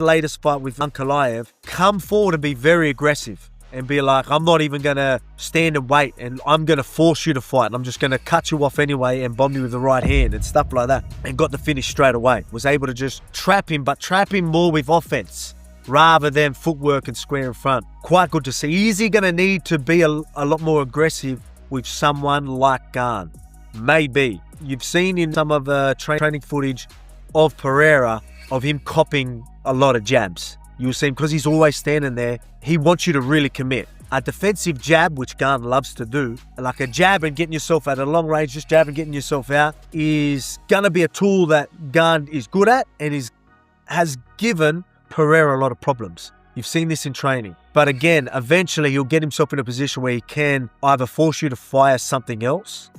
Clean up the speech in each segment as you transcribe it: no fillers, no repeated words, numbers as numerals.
latest fight with Ankalaev, come forward and be very aggressive and be like, I'm not even going to stand and wait and I'm going to force you to fight and I'm just going to cut you off anyway and bomb you with the right hand and stuff like that, and got the finish straight away. Was able to just trap him, but trap him more with offense rather than footwork and square in front. Quite good to see. Is he going to need to be a lot more aggressive with someone like Gane? Maybe. You've seen in some of the training footage of Pereira of him copying a lot of jabs. You'll see him, because he's always standing there, he wants you to really commit. A defensive jab, which Gane loves to do, like a jab and getting yourself out at a long range, just jab and getting yourself out, is going to be a tool that Gane is good at and has given Pereira a lot of problems. You've seen this in training. But again, eventually he'll get himself in a position where he can either force you to fire something else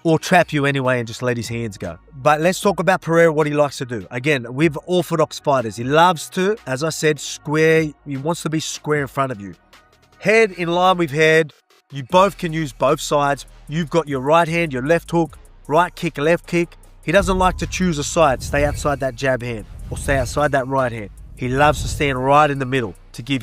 or trap you anyway and just let his hands go. But let's talk about Pereira, what he likes to do. Again, with orthodox fighters, he loves to, as I said, square. He wants to be square in front of you. Head in line with head. You both can use both sides. You've got your right hand, your left hook, right kick, left kick. He doesn't like to choose a side, stay outside that jab hand or stay outside that right hand. He loves to stand right in the middle to give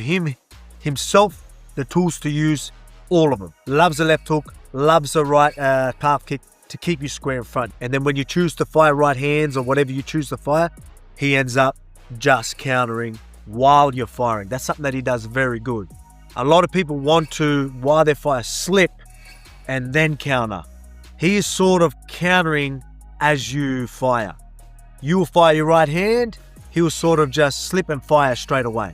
himself the tools to use all of them. Loves the left hook, loves the right calf kick to keep you square in front. And then when you choose to fire right hands or whatever you choose to fire, he ends up just countering while you're firing. That's something that he does very good. A lot of people want to, while they fire, slip and then counter. He is sort of countering as you fire. You will fire your right hand, he will sort of just slip and fire straight away.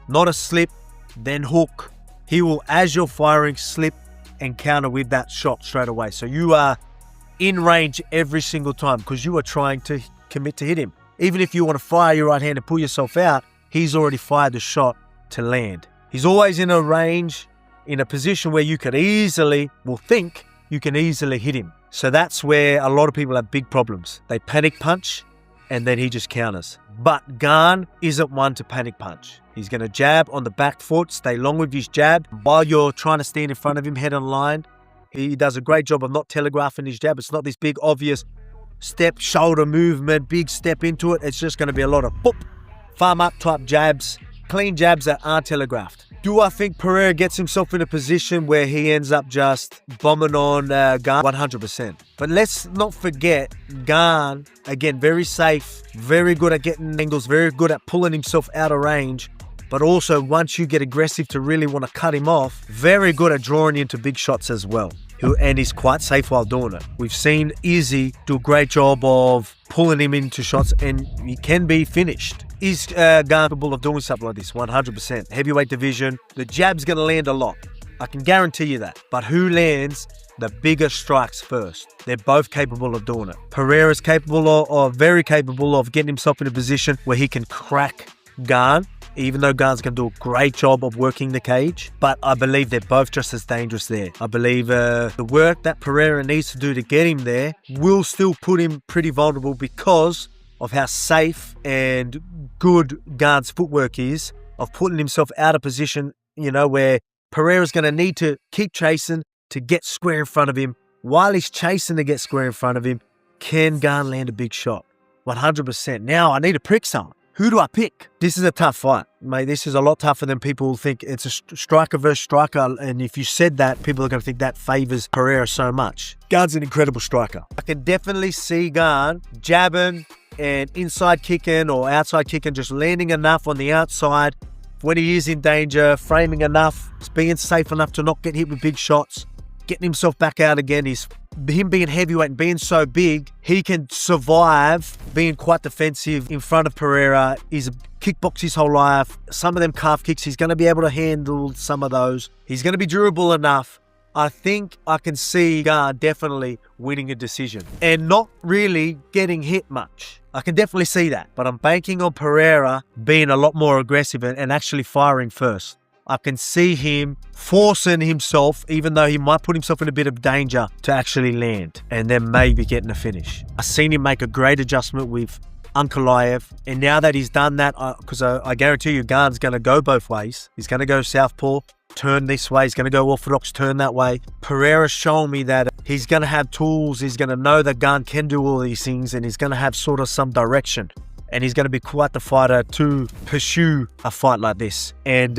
Not a slip, then hook. He will, as you're firing, slip and counter with that shot straight away. So you are in range every single time because you are trying to commit to hit him. Even if you want to fire your right hand and pull yourself out, he's already fired the shot to land. He's always in a range, in a position where you could easily, think you can easily hit him. So that's where a lot of people have big problems. They panic punch and then he just counters. But Gane isn't one to panic punch. He's going to jab on the back foot, stay long with his jab. While you're trying to stand in front of him, head on line, he does a great job of not telegraphing his jab. It's not this big, obvious step, shoulder movement, big step into it. It's just going to be a lot of boop, farm up type jabs, clean jabs that aren't telegraphed. Do I think Pereira gets himself in a position where he ends up just bombing on Gane? 100%. But let's not forget, Gane, again, very safe, very good at getting angles, very good at pulling himself out of range. But also, once you get aggressive to really want to cut him off, very good at drawing into big shots as well. And he's quite safe while doing it. We've seen Izzy do a great job of pulling him into shots, and he can be finished. Is Gane capable of doing something like this? 100%. Heavyweight division, the jab's going to land a lot. I can guarantee you that. But who lands the bigger strikes first? They're both capable of doing it. Pereira's very capable of getting himself in a position where he can crack Gane, even though Gane's going to do a great job of working the cage. But I believe they're both just as dangerous there. I believe the work that Pereira needs to do to get him there will still put him pretty vulnerable because of how safe and good Gane's footwork is of putting himself out of position, where Pereira's going to need to keep chasing to get square in front of him. While he's chasing to get square in front of him, can Gane land a big shot? 100%. Now I need to prick someone. Who do I pick? This is a tough fight, mate. This is a lot tougher than people think. It's a striker versus striker, and if you said that, people are going to think that favours Pereira so much. Gane's an incredible striker. I can definitely see Gane jabbing and inside kicking or outside kicking, just landing enough on the outside when he is in danger, framing enough, being safe enough to not get hit with big shots, getting himself back out again. Him being heavyweight and being so big, he can survive being quite defensive in front of Pereira. He's kickboxed his whole life. Some of them calf kicks, he's going to be able to handle some of those. He's going to be durable enough. I think I can see Gane definitely winning a decision and not really getting hit much. I can definitely see that, but I'm banking on Pereira being a lot more aggressive and actually firing first. I can see him forcing himself, even though he might put himself in a bit of danger, to actually land and then maybe getting a finish. I've seen him make a great adjustment with Ankalaev, and now that he's done that, because I guarantee you Gane's going to go both ways. He's going to go southpaw, turn this way. He's going to go orthodox, turn that way. Pereira's shown me that he's going to have tools. He's going to know that Gane can do all these things, and he's going to have sort of some direction And he's going to be quite the fighter to pursue a fight like this and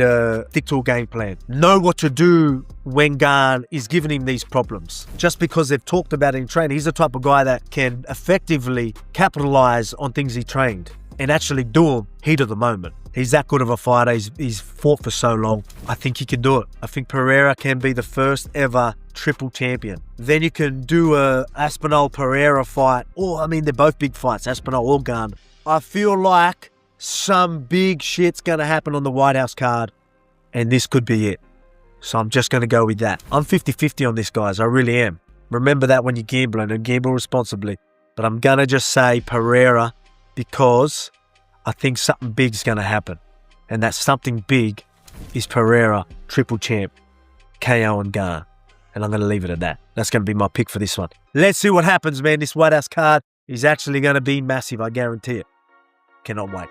stick to a game plan. Know what to do when Gane is giving him these problems. Just because they've talked about it in training, he's the type of guy that can effectively capitalize on things he trained and actually do them heat of the moment. He's that good of a fighter. He's fought for so long. I think he can do it. I think Pereira can be the first ever triple champion. Then you can do a Aspinall-Pereira fight. Or, I mean, they're both big fights, Aspinall or Gane. I feel like some big shit's going to happen on the White House card, and this could be it. So I'm just going to go with that. I'm 50-50 on this, guys. I really am. Remember that when you're gambling, and gamble responsibly. But I'm going to just say Pereira because I think something big's going to happen. And that something big is Pereira, triple champ, KO and Gane. And I'm going to leave it at that. That's going to be my pick for this one. Let's see what happens, man. This White House card is actually going to be massive. I guarantee it. Cannot wait.